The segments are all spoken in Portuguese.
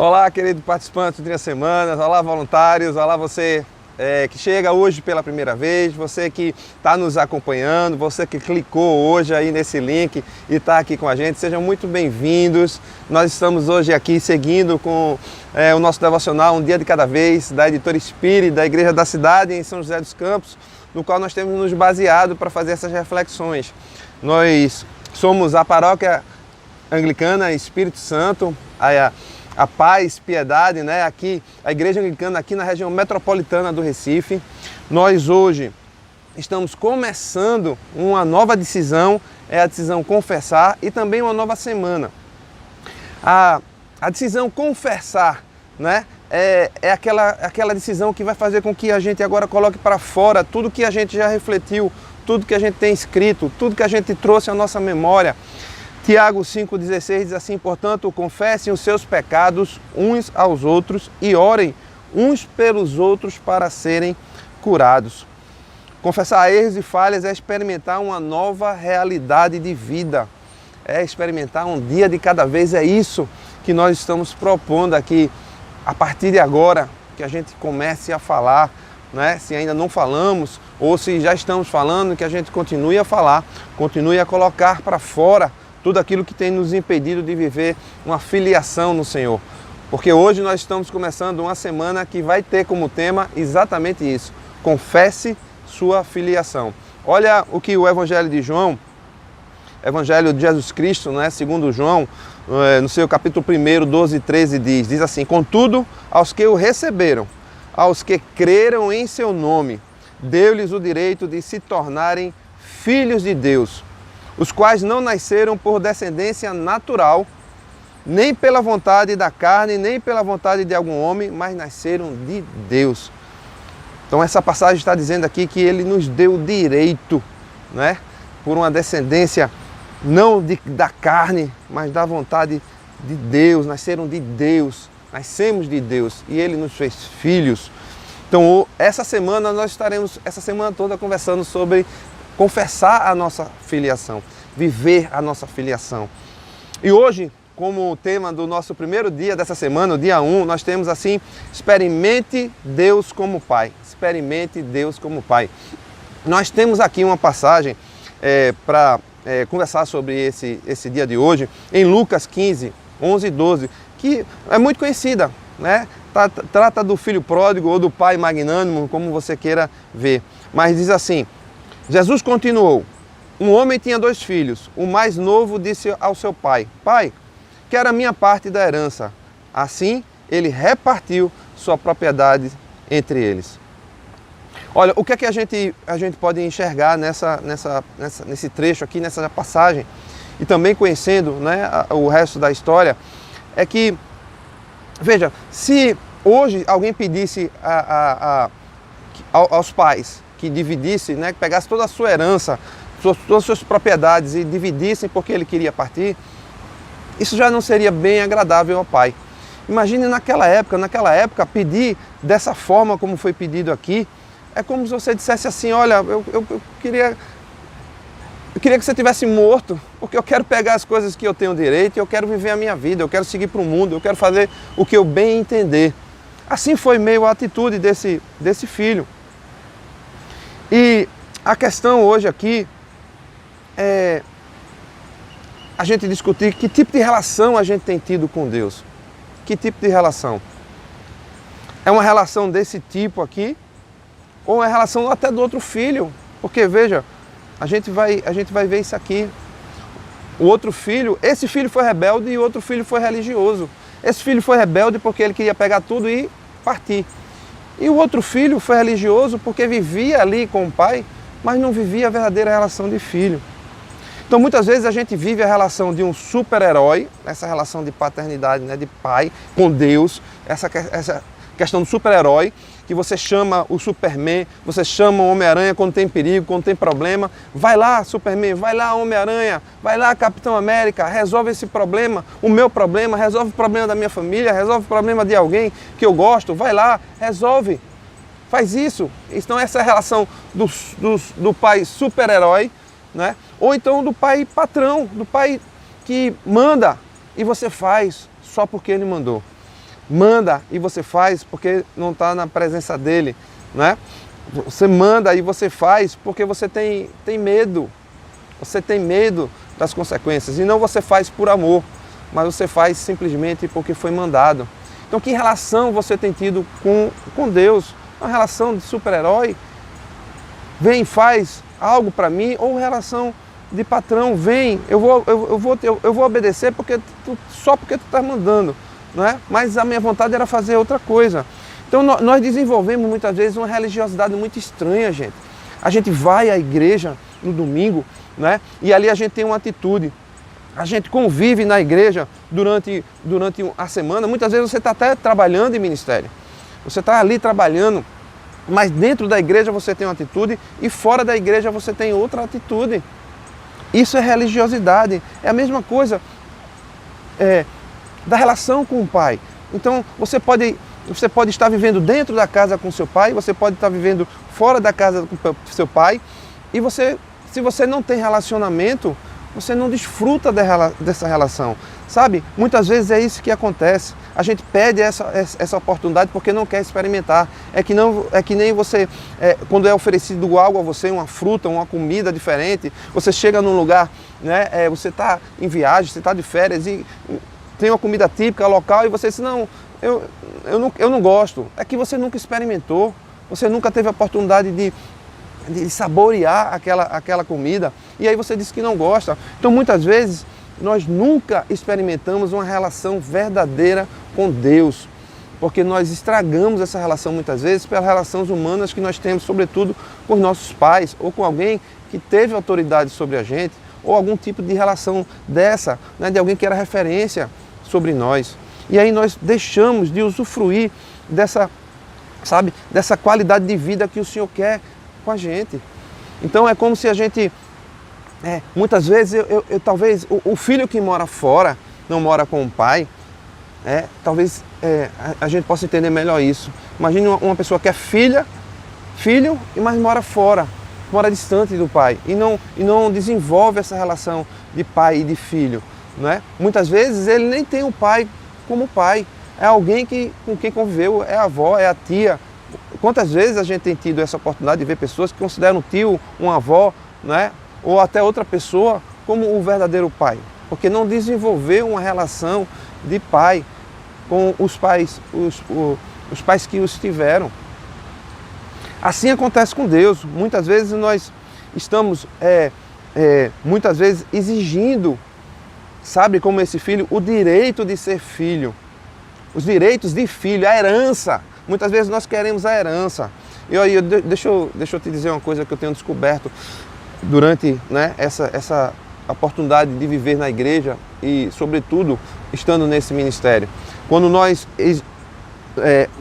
Olá, querido participante do Trinta Semanas, olá, voluntários, olá você que chega hoje pela primeira vez, você que está nos acompanhando, você que clicou hoje aí nesse link e está aqui com a gente, sejam muito bem-vindos. Nós estamos hoje aqui seguindo com o nosso devocional Um Dia de Cada Vez, da Editora Espírita, da Igreja da Cidade em São José dos Campos, no qual nós temos nos baseado para fazer essas reflexões. Nós somos a paróquia anglicana Espírito Santo, a Paz, Piedade, né? Aqui, a Igreja Anglicana aqui na região metropolitana do Recife. Nós hoje estamos começando uma nova decisão, é a decisão confessar, e também uma nova semana. A decisão confessar, né? É aquela decisão que vai fazer com que a gente agora coloque para fora tudo que a gente já refletiu, tudo que a gente tem escrito, tudo que a gente trouxe à nossa memória. Tiago 5,16 diz assim: portanto, confessem os seus pecados uns aos outros e orem uns pelos outros para serem curados. Confessar erros e falhas é experimentar uma nova realidade de vida, é experimentar um dia de cada vez. É isso que nós estamos propondo aqui, a partir de agora, que a gente comece a falar, né? Se ainda não falamos ou se já estamos falando, que a gente continue a falar, continue a colocar para fora tudo aquilo que tem nos impedido de viver uma filiação no Senhor. Porque hoje nós estamos começando uma semana que vai ter como tema exatamente isso: confesse sua filiação. Olha o que o Evangelho de João, Evangelho de Jesus Cristo, né, segundo João, no seu capítulo 1, 12 e 13 diz assim: contudo, aos que o receberam, aos que creram em seu nome, deu-lhes o direito de se tornarem filhos de Deus, os quais não nasceram por descendência natural, nem pela vontade da carne, nem pela vontade de algum homem, mas nasceram de Deus. Então essa passagem está dizendo aqui que ele nos deu o direito, né, por uma descendência não da carne, mas da vontade de Deus. Nasceram de Deus, nascemos de Deus e ele nos fez filhos. Então essa semana nós estaremos, essa semana toda, conversando sobre confessar a nossa filiação, viver a nossa filiação. E hoje, como tema do nosso primeiro dia dessa semana, o dia 1, nós temos assim: experimente Deus como Pai. Experimente Deus como Pai. Nós temos aqui uma passagem para conversar sobre esse dia de hoje, em Lucas 15, 11 e 12, que é muito conhecida, né? Trata do filho pródigo ou do pai magnânimo, como você queira ver. Mas diz assim: Jesus continuou: um homem tinha 2 filhos. O mais novo disse ao seu pai: pai, quero a minha parte da herança. Assim, ele repartiu sua propriedade entre eles. Olha, o que é que a gente pode enxergar nesse trecho aqui, nessa passagem, e também conhecendo, né, o resto da história, é que, veja, se hoje alguém pedisse aos pais que dividisse, né, que pegasse toda a sua herança, todas as suas propriedades e dividissem porque ele queria partir, isso já não seria bem agradável ao pai. Imagine naquela época, pedir dessa forma como foi pedido aqui, é como se você dissesse assim: olha, eu queria que você tivesse morto, porque eu quero pegar as coisas que eu tenho direito, eu quero viver a minha vida, eu quero seguir para o mundo, eu quero fazer o que eu bem entender. Assim foi meio a atitude desse filho. E a questão hoje aqui é a gente discutir que tipo de relação a gente tem tido com Deus. Que tipo de relação? É uma relação desse tipo aqui? Ou é relação até do outro filho? Porque, veja, a gente vai ver isso aqui. O outro filho, esse filho foi rebelde e o outro filho foi religioso. Esse filho foi rebelde porque ele queria pegar tudo e partir. E o outro filho foi religioso porque vivia ali com o pai, mas não vivia a verdadeira relação de filho. Então muitas vezes a gente vive a relação de um super-herói, essa relação de paternidade, né, de pai com Deus, essa questão do super-herói, que você chama o Superman, você chama o Homem-Aranha quando tem perigo, quando tem problema. Vai lá, Superman, vai lá, Homem-Aranha, vai lá, Capitão América, resolve esse problema, o meu problema, resolve o problema da minha família, resolve o problema de alguém que eu gosto, vai lá, resolve, faz isso. Então essa é a relação do pai super-herói, né? Ou então do pai patrão, do pai que manda e você faz só porque ele mandou. manda e você faz porque não está na presença dele, né? Você manda e você faz porque você tem medo. Você tem medo das consequências. E não você faz por amor, mas você faz simplesmente porque foi mandado. Então, que relação você tem tido com Deus? Uma relação de super-herói? Vem e faz algo para mim? Ou relação de patrão? Vem, eu vou obedecer só porque tu está mandando, não é? Mas a minha vontade era fazer outra coisa. Então, nós desenvolvemos muitas vezes uma religiosidade muito estranha, gente. A gente vai à igreja no domingo, né? E ali a gente tem uma atitude. A gente convive na igreja durante a semana. Muitas vezes você está até trabalhando em ministério. Você está ali trabalhando, mas dentro da igreja você tem uma atitude e fora da igreja você tem outra atitude. Isso é religiosidade. É a mesma coisa da relação com o pai. Então você pode estar vivendo dentro da casa com seu pai, você pode estar vivendo fora da casa com seu pai. E se você não tem relacionamento, você não desfruta dessa relação, sabe? Muitas vezes é isso que acontece. A gente pede essa oportunidade porque não quer experimentar. É que nem você, quando é oferecido algo a você, uma fruta, uma comida diferente, você chega num lugar, né? Você está em viagem, você está de férias e tem uma comida típica local e você diz, não, eu não gosto. É que você nunca experimentou, você nunca teve a oportunidade de saborear aquela comida, e aí você diz que não gosta. Então muitas vezes nós nunca experimentamos uma relação verdadeira com Deus, porque nós estragamos essa relação muitas vezes pelas relações humanas que nós temos, sobretudo com os nossos pais, ou com alguém que teve autoridade sobre a gente, ou algum tipo de relação dessa, né, de alguém que era referência sobre nós. E aí nós deixamos de usufruir dessa qualidade de vida que o Senhor quer com a gente. Então é como se a gente, muitas vezes, talvez o filho que mora fora, não mora com o pai, talvez a gente possa entender melhor isso. Imagine uma pessoa que é filho, mas mora fora, mora distante do pai e não desenvolve essa relação de pai e de filho, não é? Muitas vezes ele nem tem o pai como pai, é alguém com quem conviveu, é a avó, é a tia. Quantas vezes a gente tem tido essa oportunidade de ver pessoas que consideram um tio, uma avó, né? Ou até outra pessoa como o verdadeiro pai, porque não desenvolveu uma relação de pai com os pais, os pais que os tiveram. Assim acontece com Deus. Muitas vezes nós estamos muitas vezes exigindo, sabe, como esse filho, o direito de ser filho, os direitos de filho, a herança. Muitas vezes nós queremos a herança. Deixa eu te dizer uma coisa que eu tenho descoberto durante, né, essa oportunidade de viver na igreja e, sobretudo, estando nesse ministério. Quando nós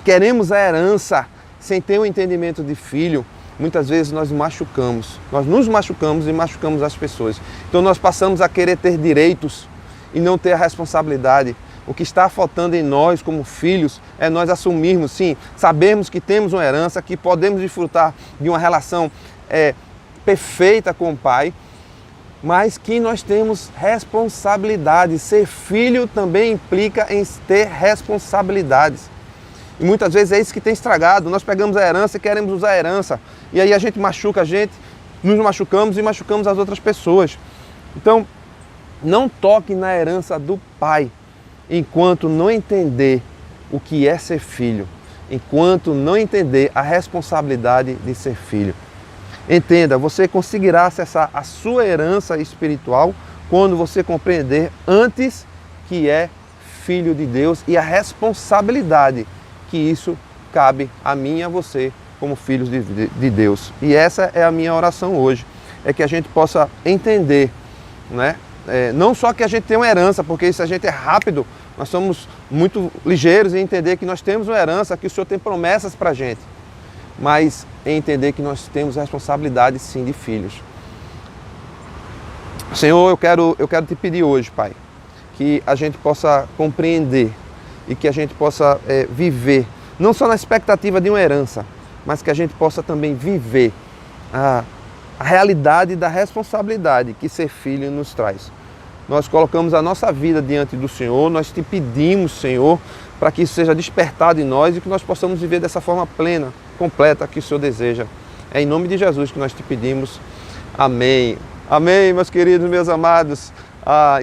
queremos a herança sem ter o entendimento de filho, muitas vezes nós machucamos. Nós nos machucamos e machucamos as pessoas. Então nós passamos a querer ter direitos e não ter a responsabilidade. O que está faltando em nós como filhos é nós assumirmos, sim, sabemos que temos uma herança, que podemos desfrutar de uma relação perfeita com o pai, mas que nós temos responsabilidade. Ser filho também implica em ter responsabilidades. E muitas vezes é isso que tem estragado. Nós pegamos a herança e queremos usar a herança. E aí a gente machuca a gente, nos machucamos e machucamos as outras pessoas. Então, não toque na herança do pai enquanto não entender o que é ser filho, enquanto não entender a responsabilidade de ser filho. Entenda, você conseguirá acessar a sua herança espiritual quando você compreender antes que é filho de Deus e a responsabilidade que isso cabe a mim e a você como filhos de Deus. E essa é a minha oração hoje, é que a gente possa entender, né? Não só que a gente tem uma herança, porque isso a gente é rápido, nós somos muito ligeiros em entender que nós temos uma herança, que o Senhor tem promessas para a gente, mas em entender que nós temos responsabilidade sim de filhos. Senhor, eu quero te pedir hoje, Pai, que a gente possa compreender e que a gente possa viver, não só na expectativa de uma herança, mas que a gente possa também viver a realidade da responsabilidade que ser filho nos traz. Nós colocamos a nossa vida diante do Senhor, nós te pedimos, Senhor, para que isso seja despertado em nós e que nós possamos viver dessa forma plena, completa que o Senhor deseja. É em nome de Jesus que nós te pedimos. Amém. Amém, meus queridos, meus amados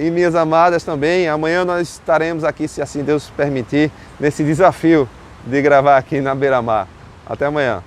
e minhas amadas também. Amanhã nós estaremos aqui, se assim Deus permitir, nesse desafio de gravar aqui na Beira-Mar. Até amanhã.